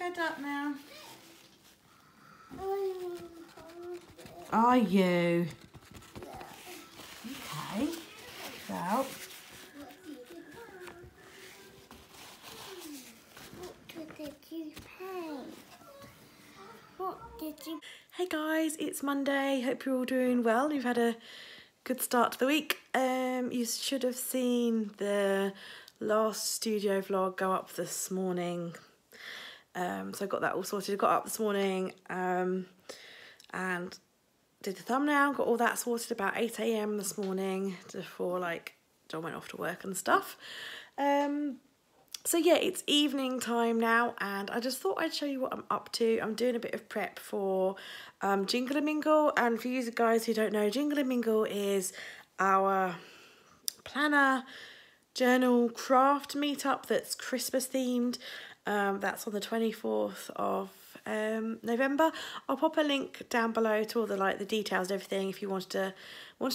head up now. Are you? Okay. So. What did you paint? What did you... Hey guys, it's Monday. Hope you're all doing well. You've had a good start to the week. You should have seen the last studio vlog go up this morning. So I got that all sorted. I got up this morning and did the thumbnail, got all that sorted about 8 AM this morning before like John went off to work and stuff. So yeah, it's evening time now and I just thought I'd show you what I'm up to. I'm doing a bit of prep for Jingle and Mingle, and for you guys who don't know, Jingle and Mingle is our planner journal craft meetup that's Christmas themed. That's on the 24th of November. I'll pop a link down below to all the details and everything if you wanted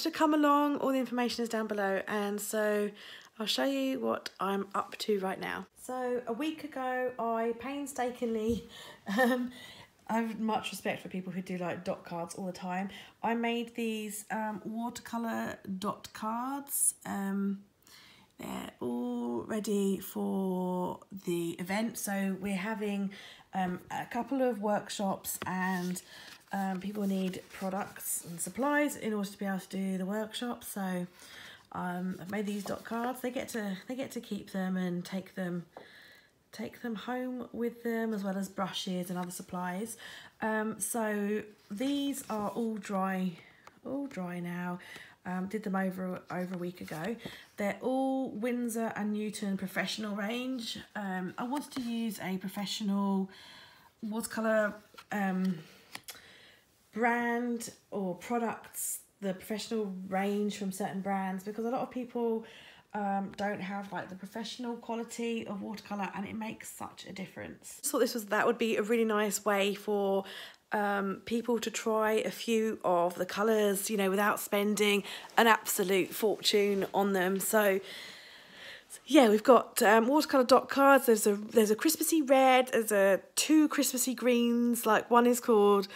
to come along. All the information is down below, and so I'll show you what I'm up to right now. So a week ago I painstakingly I have much respect for people who do like dot cards all the time. I made these watercolour dot cards. They're all ready for the event. So we're having a couple of workshops, and people need products and supplies in order to be able to do the workshop. So I've made these dot cards. They get to keep them and take them home with them, as well as brushes and other supplies. So these are all dry now. Did them over a week ago. They're all Winsor and Newton professional range. I wanted to use a professional watercolour brand or products, the professional range from certain brands, because a lot of people don't have like the professional quality of watercolour, and it makes such a difference. I thought that would be a really nice way for people to try a few of the colours, you know, without spending an absolute fortune on them. So yeah, we've got watercolour dot cards. There's a Christmassy red, there's two Christmassy greens, like one is called,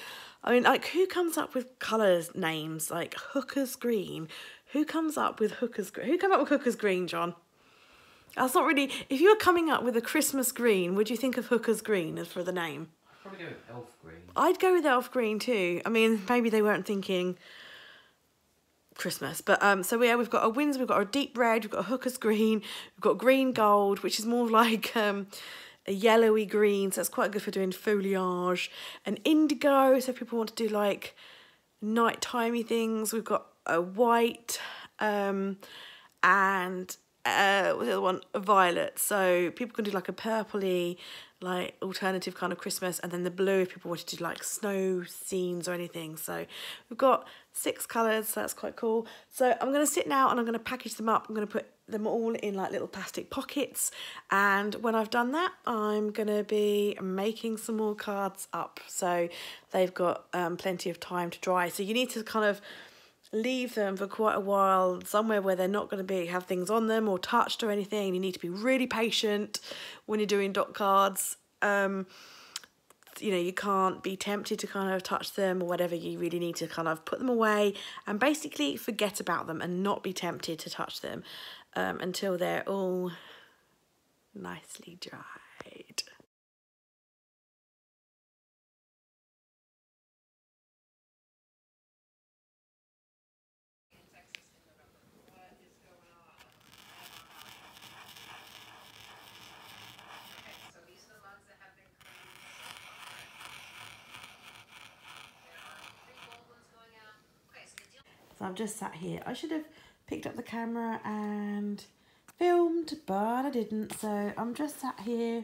I mean, like, who comes up with colours names like Hooker's Green? Who comes up with Hooker's Green? Who came up with Hooker's Green, John? That's not really... If you were coming up with a Christmas green, would you think of Hooker's Green as for the name? I'd probably go with Elf Green. I'd go with Elf Green too. I mean, maybe they weren't thinking Christmas. But so yeah, we've got a Windsor, we've got a deep red, we've got a Hooker's Green, we've got green gold, which is more like a yellowy green, so it's quite good for doing foliage. And indigo, so if people want to do like night-timey things. We've got a white and what's the other one? A violet. So people can do like a purpley, like alternative kind of Christmas, and then the blue if people want to do like snow scenes or anything. So we've got 6 colours, so that's quite cool. So I'm going to sit now and I'm going to package them up. I'm going to put them all in like little plastic pockets, and when I've done that I'm going to be making some more cards up, so they've got plenty of time to dry. So you need to kind of leave them for quite a while somewhere where they're not going to have things on them or touched or anything. You need to be really patient when you're doing dot cards. You know, you can't be tempted to kind of touch them or whatever. You really need to kind of put them away and basically forget about them and not be tempted to touch them until they're all nicely dried. So I've just sat here. I should have picked up the camera and filmed, but I didn't. So I'm just sat here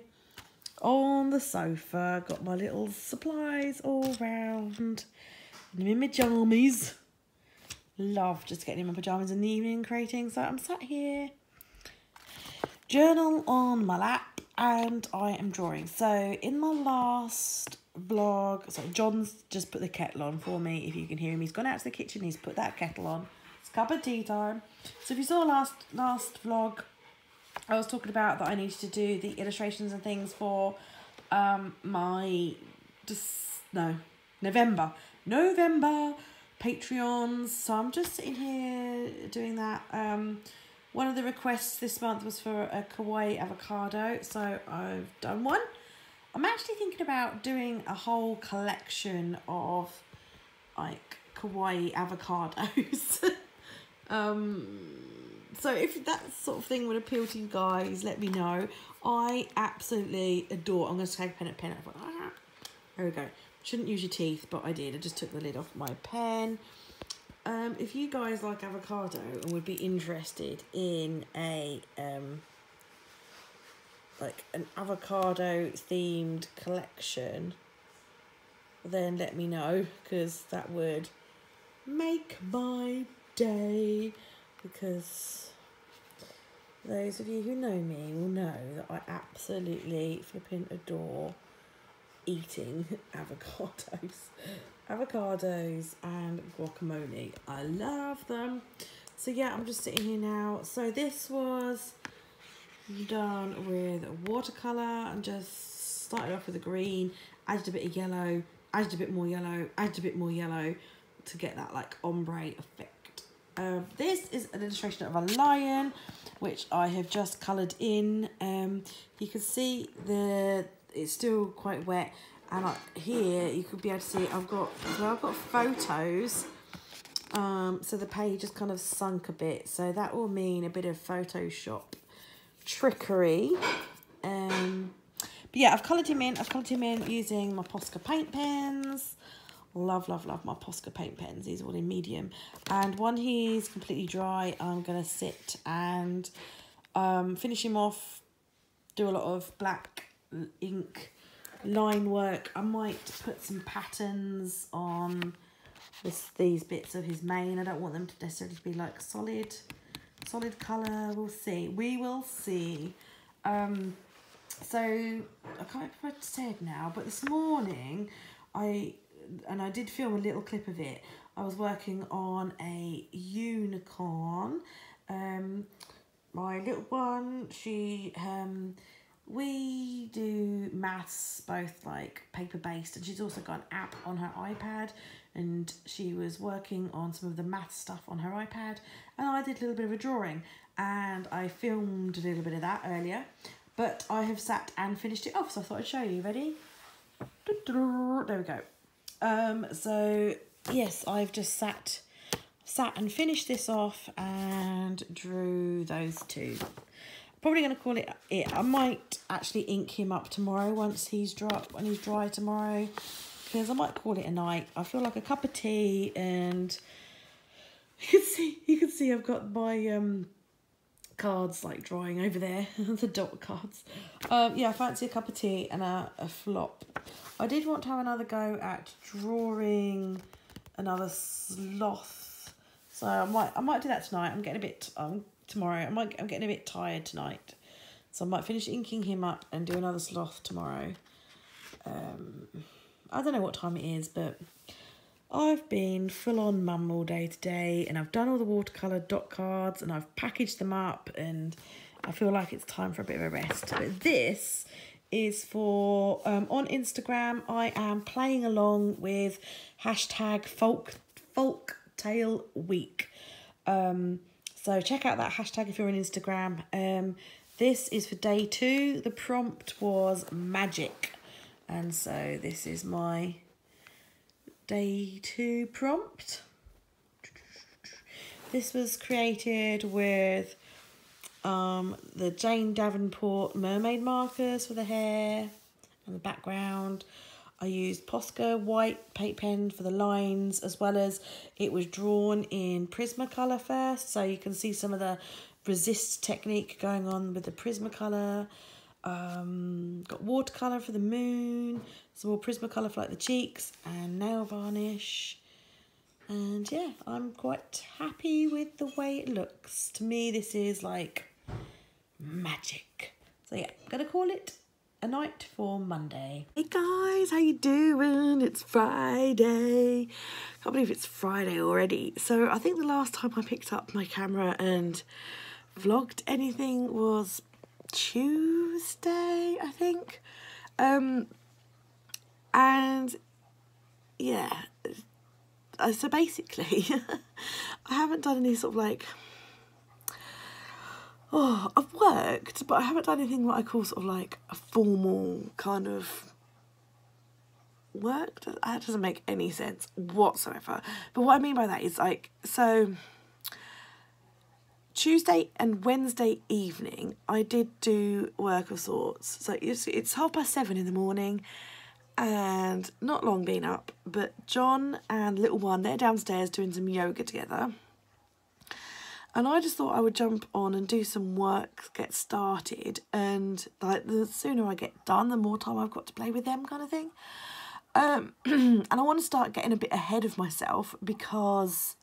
on the sofa, got my little supplies all round. I'm in my pyjamas. Love just getting in my pyjamas in the evening and creating. So I'm sat here, journal on my lap, and I am drawing. So in my last vlog, so John's just put the kettle on for me, if you can hear him. He's gone out to the kitchen, he's put that kettle on. It's cup of tea time. So if you saw last vlog, I was talking about that I needed to do the illustrations and things for my November Patreons. So I'm just sitting here doing that. One of the requests this month was for a kawaii avocado, so I've done one. I'm actually thinking about doing a whole collection of like kawaii avocados. So if that sort of thing would appeal to you guys, let me know. I absolutely adore. I'm going to take a pen. There we go. Shouldn't use your teeth, but I did. I just took the lid off my pen. If you guys like avocado and would be interested in a like an avocado themed collection, then let me know, because that would make my day. Because those of you who know me will know that I absolutely flipping adore eating avocados and guacamole. I love them. So yeah, I'm just sitting here now. So this was done with watercolour and just started off with a green, added a bit of yellow, added a bit more yellow, added a bit more yellow to get that like ombre effect. This is an illustration of a lion, which I have just coloured in. You can see it's still quite wet, and here you could be able to see I've got photos. So the page just kind of sunk a bit, so that will mean a bit of Photoshop trickery. But yeah, I've coloured him in. Using my Posca paint pens. Love my Posca paint pens. These are all in medium. And when he's completely dry, I'm going to sit and finish him off, do a lot of black ink line work. I might put some patterns on these bits of his mane. I don't want them to necessarily be like solid colour. We will see. So I can't remember what I said now, but this morning I did film a little clip of it. I was working on a unicorn. My little one, we do maths, both like paper based, and she's also got an app on her iPad, and she was working on some of the math stuff on her iPad, and I did a little bit of a drawing, and I filmed a little bit of that earlier, but I have sat and finished it off, so I thought I'd show you. Ready? There we go. So yes, I've just sat and finished this off and drew those two. Probably going to call it. I might actually ink him up tomorrow when he's dry tomorrow, because I might call it a night. I feel like a cup of tea, and you can see I've got my cards like drying over there, the dot cards. Yeah, I fancy a cup of tea and a flop. I did want to have another go at drawing another sloth, so I might do that tonight. I'm getting a bit tomorrow. I'm getting a bit tired tonight, so I might finish inking him up and do another sloth tomorrow. I don't know what time it is, but I've been full on mum all day today, and I've done all the watercolour dot cards and I've packaged them up, and I feel like it's time for a bit of a rest. But this is for on Instagram. I am playing along with hashtag Folktale Week. So check out that hashtag if you're on Instagram. This is for day 2. The prompt was magic, and so this is my day 2 prompt. This was created with the Jane Davenport mermaid markers for the hair and the background. I used Posca white paint pen for the lines, as well as it was drawn in Prismacolor first, so you can see some of the resist technique going on with the Prismacolor. Got watercolour for the moon, some more Prismacolor for like the cheeks, and nail varnish. And yeah, I'm quite happy with the way it looks. To me, this is like magic. So yeah, I'm gonna call it a night for Monday. Hey guys, how you doing? It's Friday. Can't believe it's Friday already. So I think the last time I picked up my camera and vlogged anything was Tuesday, I think. And yeah, so basically I haven't done any sort of like, I've worked, but I haven't done anything what I call sort of like a formal kind of work. That doesn't make any sense whatsoever. But what I mean by that is like, so Tuesday and Wednesday evening I did do work of sorts. So it's 7:30 in the morning and not long been up, but John and little one, they're downstairs doing some yoga together. And I just thought I would jump on and do some work, get started, and like the sooner I get done, the more time I've got to play with them, kind of thing. And I want to start getting a bit ahead of myself because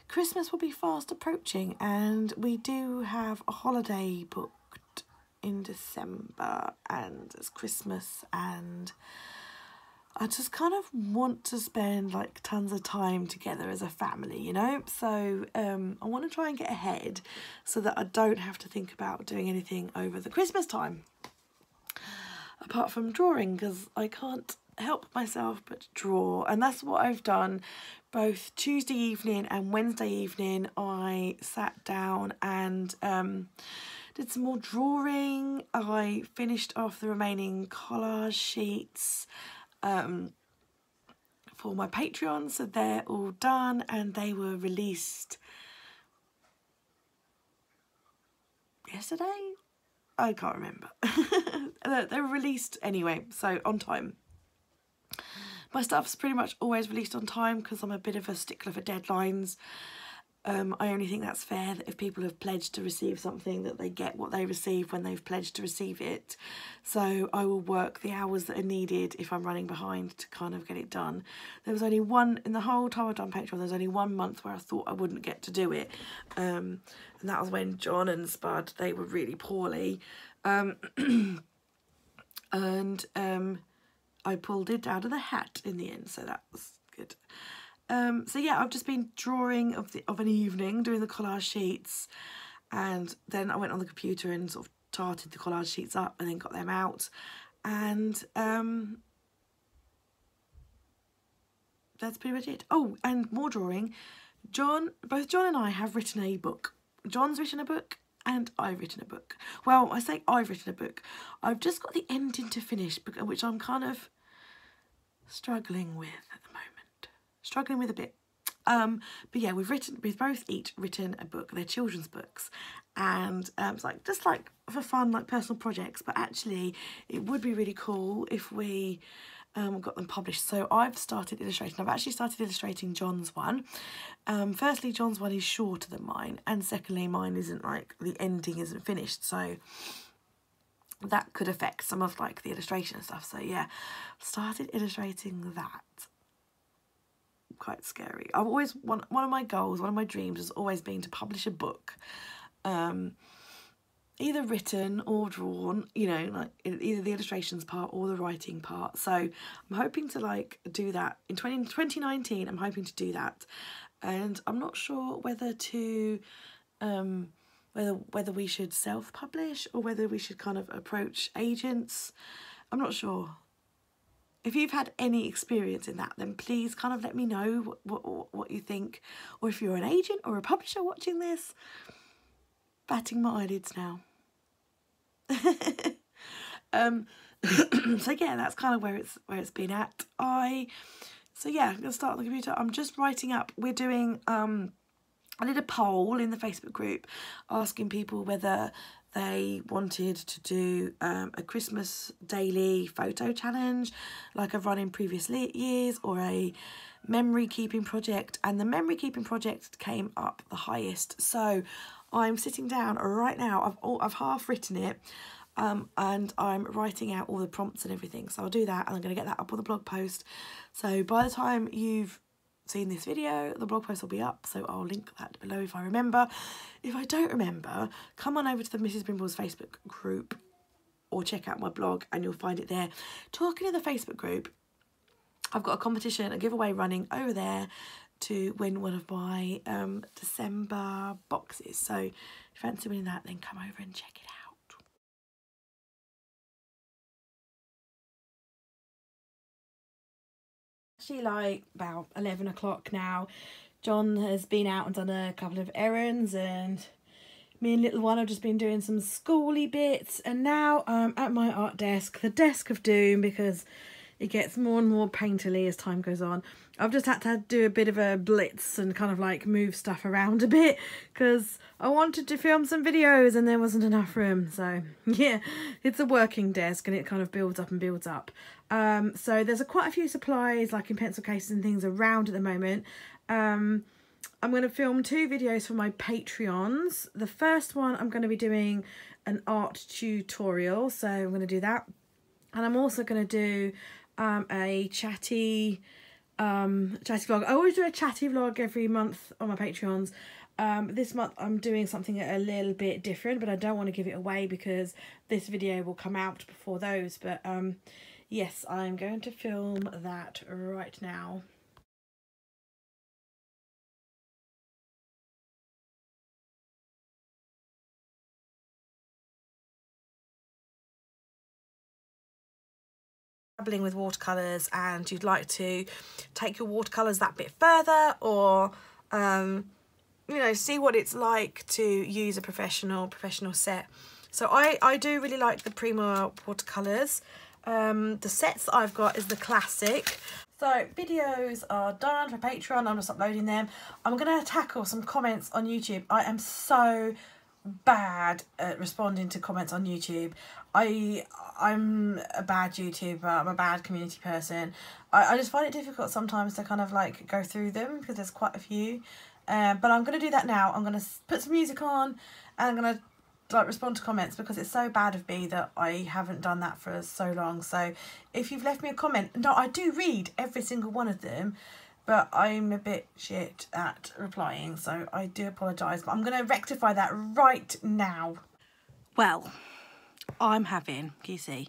Christmas will be fast approaching, and we do have a holiday booked in December, and it's Christmas, and I just kind of want to spend like tons of time together as a family, you know? So I want to try and get ahead so that I don't have to think about doing anything over the Christmas time. Apart from drawing, because I can't help myself but draw. And that's what I've done both Tuesday evening and Wednesday evening. I sat down and did some more drawing. I finished off the remaining collage sheets for my Patreon, so they're all done and they were released yesterday. I can't remember. They were released anyway, so on time. My stuff's pretty much always released on time because I'm a bit of a stickler for deadlines. I only think that's fair that if people have pledged to receive something, that they get what they receive when they've pledged to receive it. So I will work the hours that are needed if I'm running behind to kind of get it done. There was only one, in the whole time I've done Patreon, there's only 1 month where I thought I wouldn't get to do it. And that was when John and Spud, they were really poorly. And I pulled it out of the hat in the end, so that was good. So yeah, I've just been drawing of an evening, doing the collage sheets, and then I went on the computer and sort of tarted the collage sheets up and then got them out, and that's pretty much it. Oh, and more drawing. Both John and I have written a book. John's written a book and I've written a book. Well, I say I've written a book. I've just got the ending to finish, which I'm kind of struggling with at the moment. Struggling with a bit. But yeah, we've both each written a book. They're children's books, and it's like just like for fun, like personal projects. But actually, it would be really cool if we got them published. So I've started illustrating. I've actually started illustrating John's one. Firstly, John's one is shorter than mine, and secondly, mine isn't like the ending isn't finished. So that could affect some of like the illustration and stuff. So yeah, started illustrating that. Quite scary. I've always one of my goals, one of my dreams has always been to publish a book, either written or drawn, you know, like either the illustrations part or the writing part. So I'm hoping to like do that in 2019. I'm hoping to do that, and I'm not sure whether to whether we should self-publish or whether we should kind of approach agents. I'm not sure. If you've had any experience in that, then please kind of let me know what you think. Or if you're an agent or a publisher watching this, batting my eyelids now. So yeah, that's kind of where it's been at. So yeah, I'm gonna start on the computer. I'm just writing up. We're doing I did a poll in the Facebook group asking people whether they wanted to do a Christmas daily photo challenge like I've run in previous years, or a memory keeping project, and the memory keeping project came up the highest. So I'm sitting down right now, I've half written it, and I'm writing out all the prompts and everything. So I'll do that, and I'm going to get that up on the blog post. So by the time you've seen this video, the blog post will be up, so I'll link that below if I remember. If I don't remember, come on over to the Mrs. Brimble's Facebook group or check out my blog and you'll find it there. Talking to the Facebook group, I've got a competition, a giveaway running over there to win one of my December boxes. So if you fancy winning that, then come over and check it out. Actually, like about 11 o'clock now. John has been out and done a couple of errands, and me and little one have just been doing some schooly bits, and now I'm at my art desk, the desk of doom, because it gets more and more painterly as time goes on. I've just had to do a bit of a blitz and kind of like move stuff around a bit because I wanted to film some videos and there wasn't enough room. So yeah, it's a working desk and it kind of builds up and builds up. So there's quite a few supplies like in pencil cases and things around at the moment. I'm going to film 2 videos for my Patreons. The first one I'm going to be doing an art tutorial, so I'm going to do that. And I'm also going to do a chatty vlog. I always do a chatty vlog every month on my Patreons. This month I'm doing something a little bit different, but I don't want to give it away because this video will come out before those. But yes, I'm going to film that right now. Dabbling with watercolours and you'd like to take your watercolours that bit further, or you know, see what it's like to use a professional set. So I do really like the Prima watercolours. The sets that I've got is the classic. So videos are done for Patreon. I'm just uploading them. I'm going to tackle some comments on YouTube. I am so bad at responding to comments on YouTube. I'm a bad YouTuber. I'm a bad community person. I just find it difficult sometimes to kind of like go through them because there's quite a few. But I'm going to do that now. I'm going to put some music on and I'm going to like respond to comments because it's so bad of me that I haven't done that for so long. So if you've left me a comment, no, I do read every single one of them, but I'm a bit shit at replying, so I do apologise, but I'm going to rectify that right now. Well, I'm having, can you see?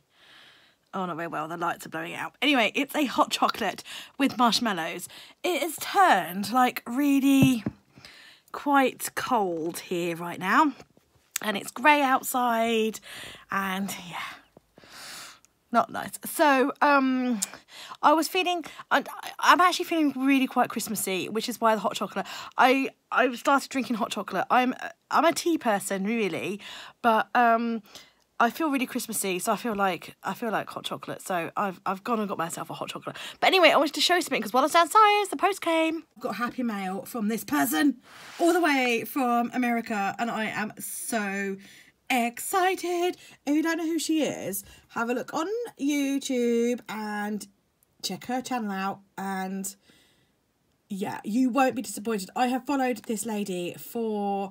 Oh, not very well, the lights are blowing out. Anyway, it's a hot chocolate with marshmallows. It has turned like really quite cold here right now, and it's grey outside, and yeah, not nice. So I was feeling, I'm actually feeling really quite Christmassy, which is why the hot chocolate. I've started drinking hot chocolate. I'm a tea person really, but I feel really Christmassy, so I feel like hot chocolate. So I've gone and got myself a hot chocolate. But anyway, I wanted to show you something because while I was downstairs, the post came. I've got happy mail from this person all the way from America, and I am so excited. If you don't know who she is, have a look on YouTube and check her channel out, and yeah, you won't be disappointed. I have followed this lady for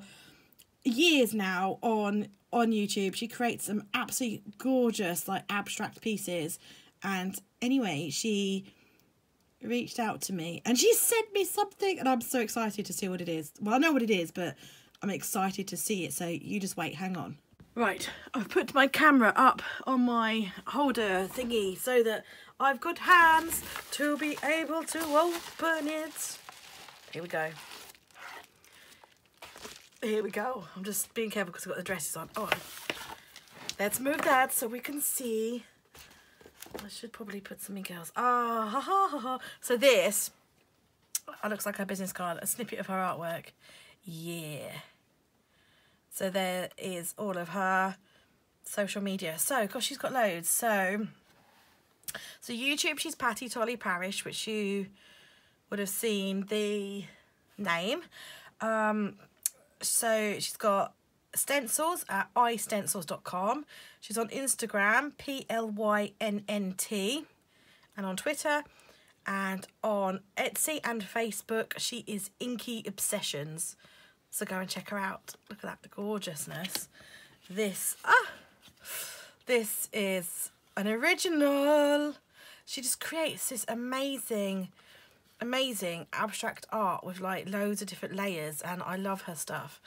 years now on YouTube. She creates some absolutely gorgeous like abstract pieces, and anyway, she reached out to me and she sent me something, and I'm so excited to see what it is. Well, I know what it is, but I'm excited to see it, so you just wait, hang on. Right, I've put my camera up on my holder thingy so that I've got hands to be able to open it. Here we go. Here we go. I'm just being careful because I've got the dresses on. Oh, let's move that so we can see. I should probably put something else. Ah, ha, ha, ha, ha. So this looks like her business card, a snippet of her artwork. Yeah. So there is all of her social media. So, gosh, she's got loads. So YouTube, she's Patty Tolly Parish, which you would have seen the name. So she's got stencils at istencils.com. She's on Instagram, PLYNNT, and on Twitter, and on Etsy and Facebook, she is Inky Obsessions. So go and check her out. Look at that gorgeousness. This is an original. She just creates this amazing abstract art with like loads of different layers, and I love her stuff.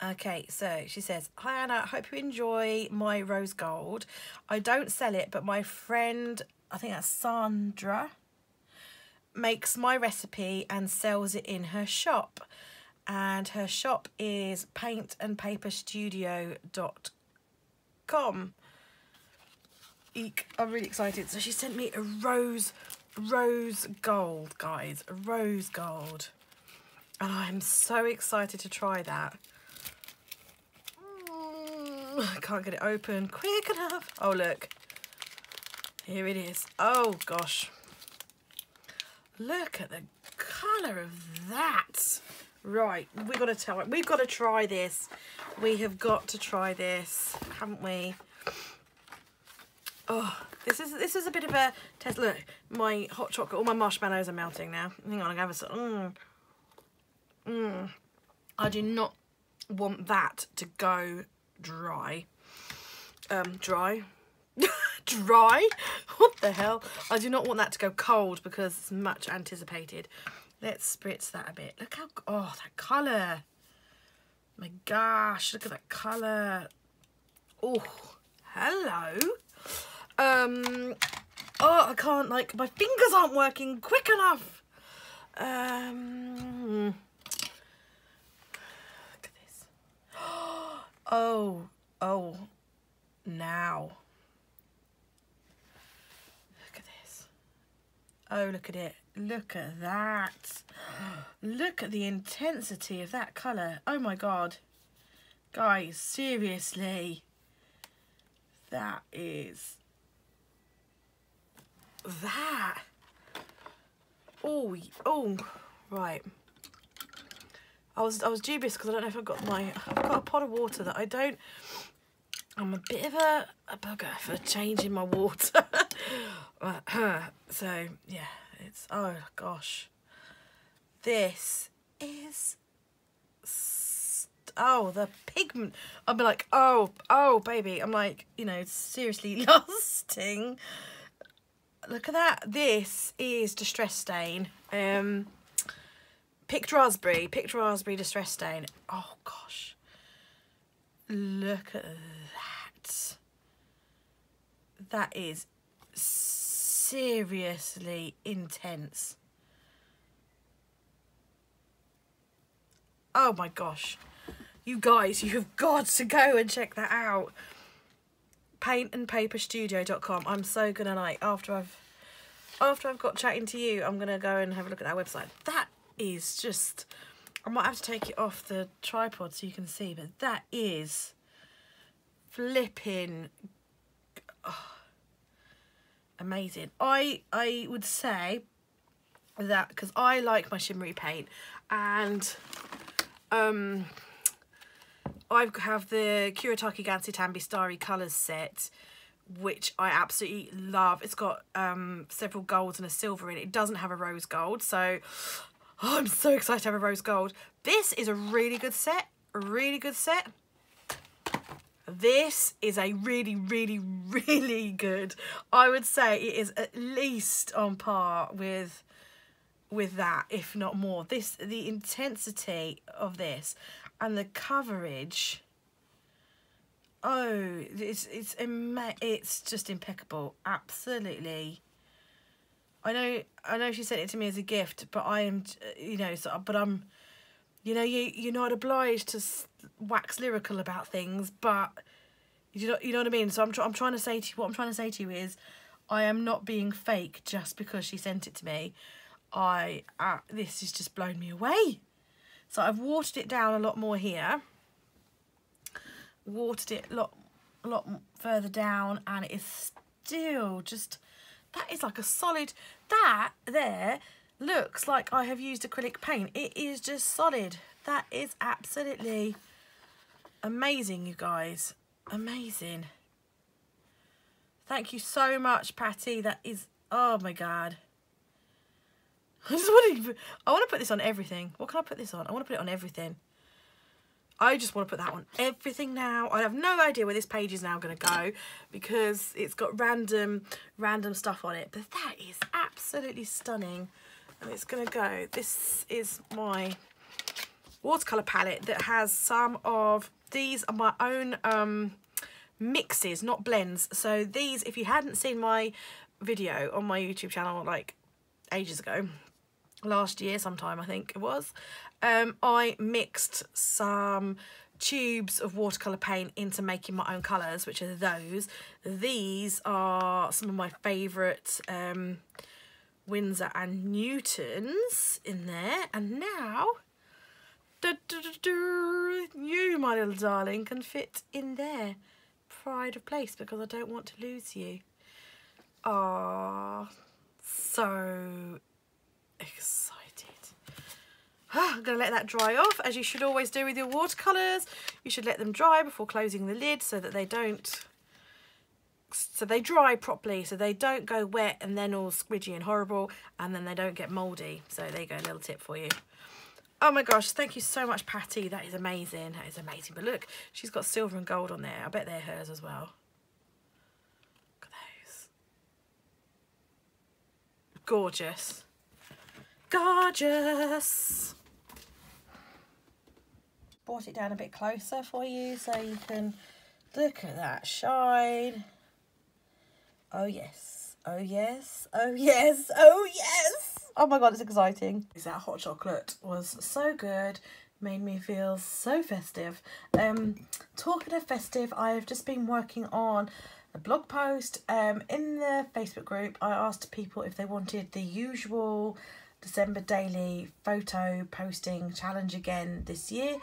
Okay, so she says, "Hi Anna, hope you enjoy my rose gold. I don't sell it, but my friend, I think that's Sandra, makes my recipe and sells it in her shop. And her shop is paintandpaperstudio.com. watercolours.com. Eek, I'm really excited. So she sent me a rose gold, guys. A rose gold. And I'm so excited to try that. I can't get it open quick enough. Oh, look. Here it is. Oh, gosh. Look at the colour of that. Right, we've got to try this. We have got to try this, haven't we? Oh, this is a bit of a test. Look, my hot chocolate, all my marshmallows are melting now. Hang on, I'm gonna have a I do not want that to go dry. Dry? Dry? What the hell? I do not want that to go cold because it's much anticipated. Let's spritz that a bit. Look how, oh, that colour. My gosh, look at that colour. Oh, hello. Oh, I can't, like, my fingers aren't working quick enough. Look at this. Oh, now. Look at this. Oh, look at it. Look at that. Look at the intensity of that colour. Oh my God. Guys, seriously. That is... that. Oh, right. I was dubious because I don't know if I've got a pot of water that I don't... I'm a bit of a bugger for changing my water. So, yeah. It's, oh gosh, this is, oh, the pigment. I'll be like, oh baby, I'm like, you know, seriously lusting. Look at that. This is Distress Stain, picked raspberry Distress Stain. Oh gosh, look at that. That is seriously intense. Oh my gosh, you guys, you have got to go and check that out. paintandpaperstudio.com. I'm so gonna, like, after I've got chatting to you, I'm gonna go and have a look at that website. That is just, I might have to take it off the tripod so you can see, but that is flipping, oh, amazing. I would say that because I like my shimmery paint, and I have the Kuretake Gansei Tambi Starry Colours set, which I absolutely love. It's got several golds and a silver in it. It doesn't have a rose gold, so I'm so excited to have a rose gold. This is a really good set, This is a really, really, really good. I would say it is at least on par with that, if not more. The intensity of this and the coverage. Oh, it's just impeccable. Absolutely. I know she sent it to me as a gift, but I am, you know, but I'm, you know, you're not obliged to wax lyrical about things, but you know what I mean. So I'm trying to say to you, what I'm trying to say to you is, I am not being fake just because she sent it to me. This has just blown me away. So I've watered it down a lot more here. Watered it a lot further down, and it is still just, that is like a solid, that there looks like I have used acrylic paint. It is just solid. That is absolutely amazing, you guys. Amazing. Thank you so much, Patty. That is, oh my God. I want to put this on everything. What can I put this on? I want to put it on everything. I just want to put that on everything now. I have no idea where this page is now going to go because it's got random stuff on it. But that is absolutely stunning. And it's going to go. This is my watercolour palette that has some of, these are my own mixes, not blends. So these, if you hadn't seen my video on my YouTube channel like ages ago, last year sometime I think it was, I mixed some tubes of watercolour paint into making my own colours, which are those. These are some of my favourite Winsor and Newtons in there. And now, you, my little darling, can fit in there. Pride of place, because I don't want to lose you. Ah, so excited. I'm going to let that dry off, as you should always do with your watercolours. You should let them dry before closing the lid so that they don't, so they dry properly, so they don't go wet and then all squidgy and horrible, and then they don't get mouldy. So there you go, a little tip for you. Oh my gosh, thank you so much, Patty. That is amazing. That is amazing. But look, she's got silver and gold on there. I bet they're hers as well. Look at those. Gorgeous. Gorgeous. Brought it down a bit closer for you so you can look at that shine. Oh yes. Oh yes. Oh yes. Oh yes. Oh my god, it's exciting. That hot chocolate was so good. Made me feel so festive. Talking of festive, I've just been working on a blog post. In the Facebook group, I asked people if they wanted the usual December daily photo posting challenge again this year,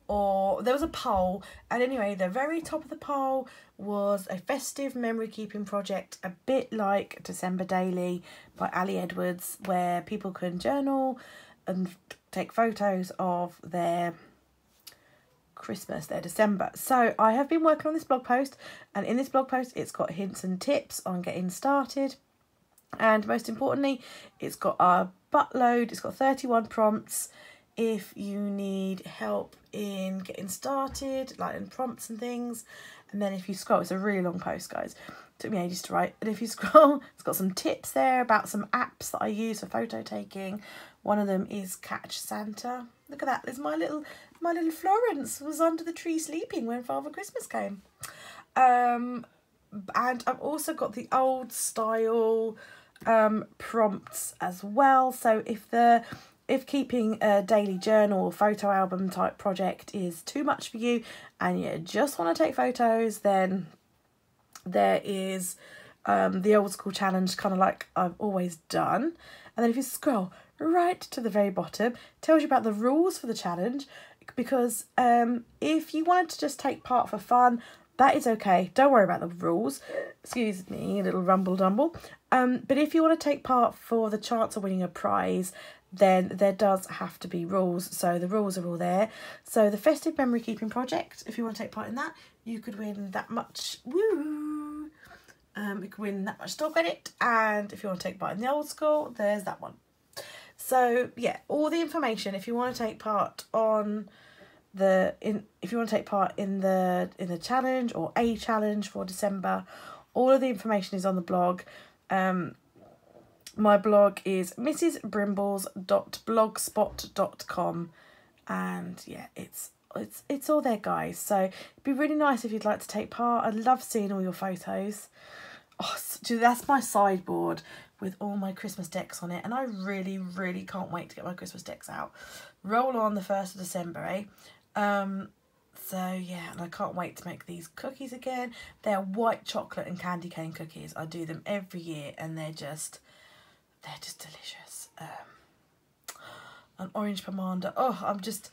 or there was a poll, and anyway, the very top of the poll was a festive memory keeping project, a bit like December Daily by Ali Edwards, where people can journal and take photos of their Christmas, their December. So I have been working on this blog post, and in this blog post it's got hints and tips on getting started, and most importantly it's got a buttload, it's got 31 prompts if you need help in getting started, like in prompts and things. And then if you scroll, it's a really long post, guys. It took me ages to write. And if you scroll, it's got some tips there about some apps that I use for photo taking. One of them is Catch Santa. Look at that. There's my little Florence was under the tree sleeping when Father Christmas came. And I've also got the old style prompts as well. So if keeping a daily journal or photo album type project is too much for you and you just want to take photos, then there is the old school challenge, kind of like I've always done. And then if you scroll right to the very bottom, it tells you about the rules for the challenge, because if you wanted to just take part for fun, that is okay. Don't worry about the rules. Excuse me, a little rumble dumble. But if you want to take part for the chance of winning a prize, then there does have to be rules. So the rules are all there. So the festive memory keeping project, if you want to take part in that, you could win that much. Woo! You could win that much store credit. And if you want to take part in the old school, there's that one. So yeah, all the information if you want to take part on if you want to take part in the challenge or a challenge for December, all of the information is on the blog. My blog is mrsbrimbles.blogspot.com, and yeah, it's all there, guys. So it'd be really nice if you'd like to take part. I'd love seeing all your photos. Oh, that's my sideboard with all my Christmas decks on it, and I really, really can't wait to get my Christmas decks out. Roll on the 1st of December, eh? So yeah, and I can't wait to make these cookies again. They're white chocolate and candy cane cookies. I do them every year, and they're just delicious. An orange pomander. Oh, I'm just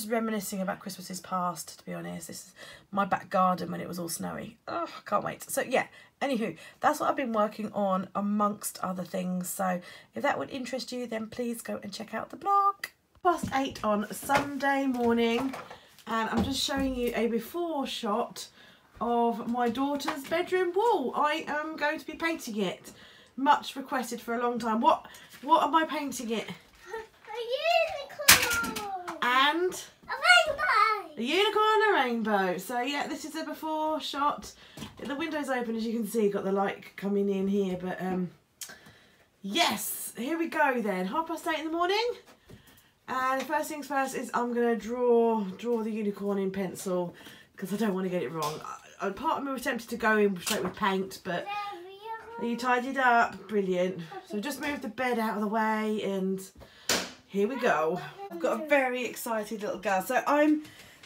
reminiscing about Christmases past, to be honest. This is my back garden when it was all snowy. Oh, I can't wait. So yeah, anywho, that's what I've been working on amongst other things. So if that would interest you, then please go and check out the blog. 8:30 on Sunday morning, and I'm just showing you a before shot of my daughter's bedroom wall. I am going to be painting it. Much requested for a long time. What am I painting it? A unicorn! And? A rainbow! A unicorn and a rainbow. So yeah, this is a before shot. The window's open, as you can see, got the light coming in here, but yes, here we go then. 8:30 in the morning. And first things first is I'm going to draw the unicorn in pencil, because I don't want to get it wrong. Part of me was tempted to go in straight with paint, but you tidied up. Brilliant. So just move the bed out of the way, and here we go. I've got a very excited little girl. So I'm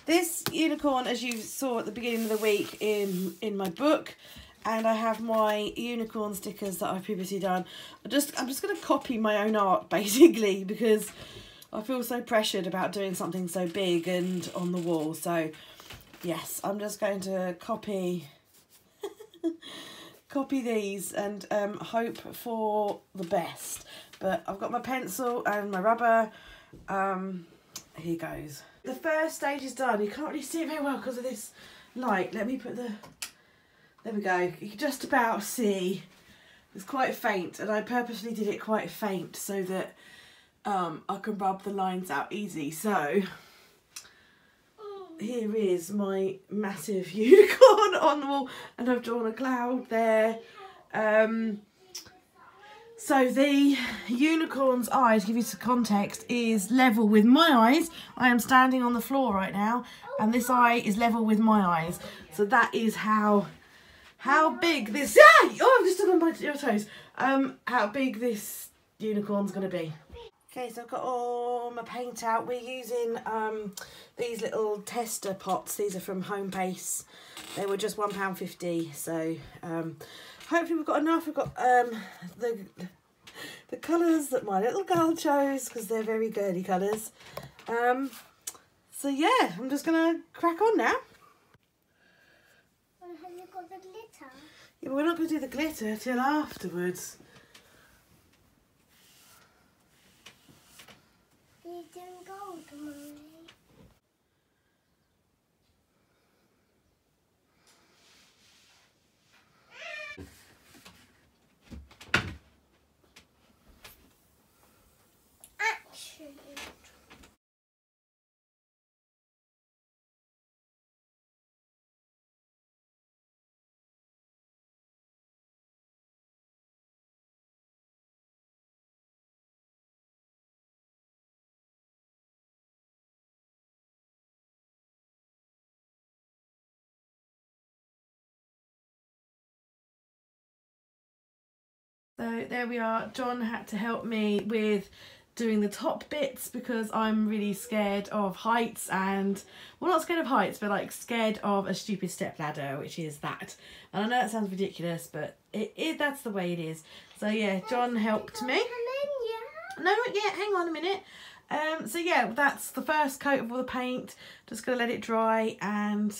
this unicorn, as you saw at the beginning of the week in my book, and I have my unicorn stickers that I've previously done. I'm just going to copy my own art basically, because I feel so pressured about doing something so big and on the wall. So yes, I'm just going to copy these and hope for the best. But I've got my pencil and my rubber. Here goes. The first stage is done. You can't really see it very well because of this light. Let me put the... There we go. You can just about see. It's quite faint, and I purposely did it quite faint so that I can rub the lines out easy. So here is my massive unicorn on the wall, and I've drawn a cloud there. So the unicorn's eye, to give you some context, is level with my eyes. I am standing on the floor right now, and this eye is level with my eyes. So that is how big this... Ah! Oh, I've just stood on my toes. How big this unicorn's going to be. Okay, so I've got all my paint out. We're using these little tester pots. These are from Home Base. They were just £1.50. So hopefully we've got enough. We've got the colours that my little girl chose, because they're very girly colours. So yeah, I'm just going to crack on now. Have you got the glitter? Yeah, but we're not going to do the glitter till afterwards. You're doing gold, Mummy. Action. So there we are. John had to help me with doing the top bits because I'm really scared of heights, and well, not scared of heights, but like scared of a stupid step ladder, which is that. And I know that sounds ridiculous, but that's the way it is. So yeah, John helped me. No, not yet. Hang on a minute. So yeah, that's the first coat of all the paint. Just gonna let it dry and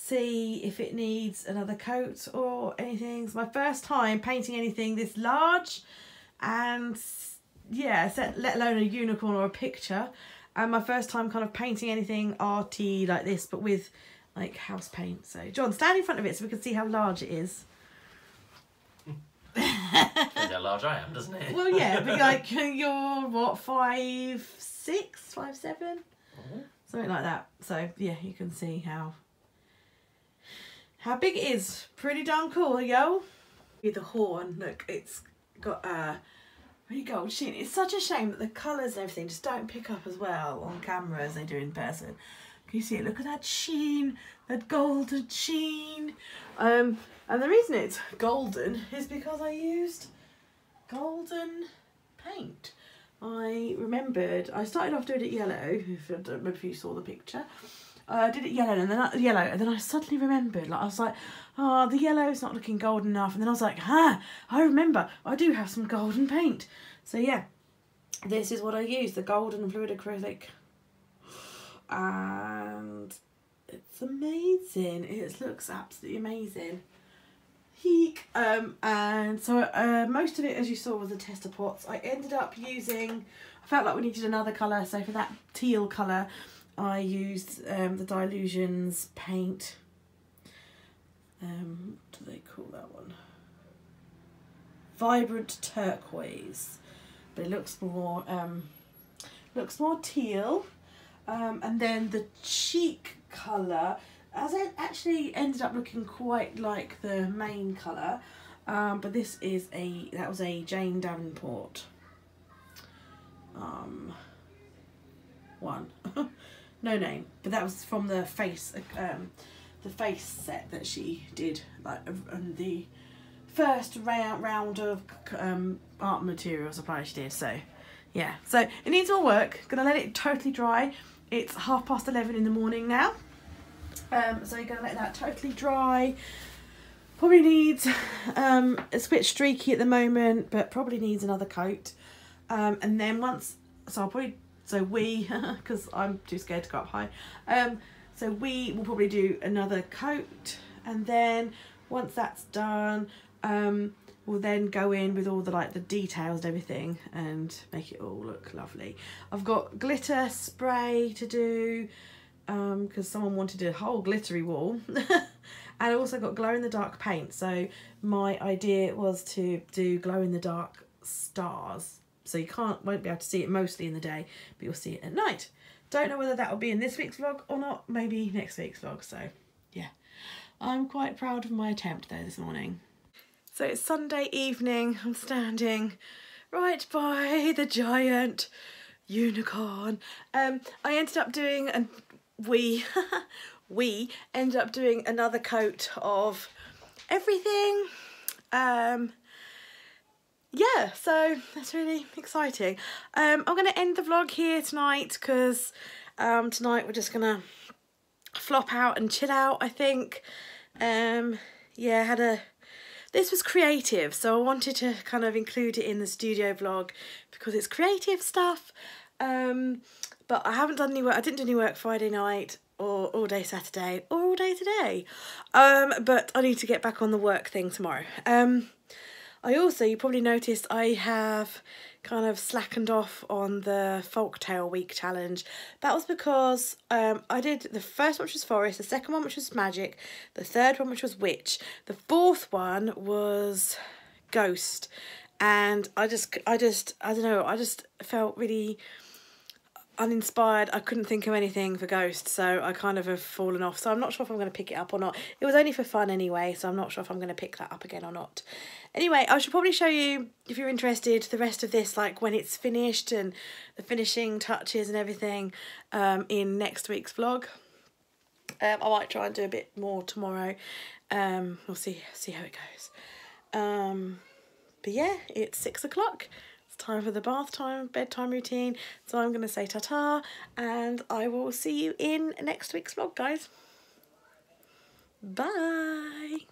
see if it needs another coat or anything. It's my first time painting anything this large, and yeah, let alone a unicorn or a picture. And my first time kind of painting anything arty like this, but with like house paint. So John, stand in front of it so we can see how large it is. Shows how large I am, doesn't it? Well, yeah, but like you're what, 5'6", 5'7", something like that. So yeah, you can see how big it is. Pretty darn cool, yo. With the horn, look, it's got really gold sheen. It's such a shame that the colours and everything just don't pick up as well on camera as they do in person. Can you see it? Look at that sheen, that golden sheen. And the reason it's golden is because I used golden paint. I remembered, I started off doing it yellow, if I don't remember if you saw the picture. I did it yellow, and then I suddenly remembered, like I was like, oh, the yellow's not looking golden enough, and then I was like, I remember, I do have some golden paint. So yeah, this is what I use, the golden fluid acrylic, and it's amazing. It looks absolutely amazing. And so most of it, as you saw, was the tester pots. I ended up using, I felt like we needed another colour, so for that teal colour I used the Dilutions paint. What do they call that one? Vibrant turquoise, but it looks more teal. And then the cheek colour, as it actually ended up looking quite like the main colour, but this is that was a Jane Davenport one. No name, but that was from the face set that she did, like the first round of art material supply she did. So yeah, so it needs more work. Gonna let it totally dry, It's 11:30 in the morning now. So you're going to let that totally dry. Probably needs, it's a bit streaky at the moment, but probably needs another coat. And then once, because I'm too scared to go up high. So we will probably do another coat, and then once that's done, we'll then go in with all the details and everything and make it all look lovely. I've got glitter spray to do, because someone wanted a whole glittery wall. And I also got glow in the dark paint, so my idea was to do glow in the dark stars, so you won't be able to see it mostly in the day, but you'll see it at night. Don't know whether that will be in this week's vlog or not, maybe next week's vlog. So yeah, I'm quite proud of my attempt though this morning. So it's Sunday evening, I'm standing right by the giant unicorn. I ended up doing, and we ended up doing another coat of everything. Yeah, so that's really exciting. I'm going to end the vlog here tonight because tonight we're just going to flop out and chill out, I think. Yeah, this was creative, so I wanted to kind of include it in the studio vlog because it's creative stuff. But I haven't done any work. I didn't do any work Friday night or all day Saturday or all day today. But I need to get back on the work thing tomorrow. You probably noticed I have kind of slackened off on the Folktale Week challenge. That was because I did the first one, which was Forest, the second one, which was Magic, the third one, which was Witch, the fourth one was Ghost, and I don't know, I just felt really uninspired. I couldn't think of anything for Ghost, so I kind of have fallen off. So I'm not sure if I'm going to pick it up or not. It was only for fun anyway, so I'm not sure if I'm going to pick that up again or not. Anyway, I should probably show you, if you're interested, the rest of this, like when it's finished and the finishing touches and everything, in next week's vlog. I might try and do a bit more tomorrow. We'll see how it goes. But yeah, it's 6 o'clock. Time for the bedtime routine, so I'm going to say ta-ta, and I will see you in next week's vlog, guys. Bye.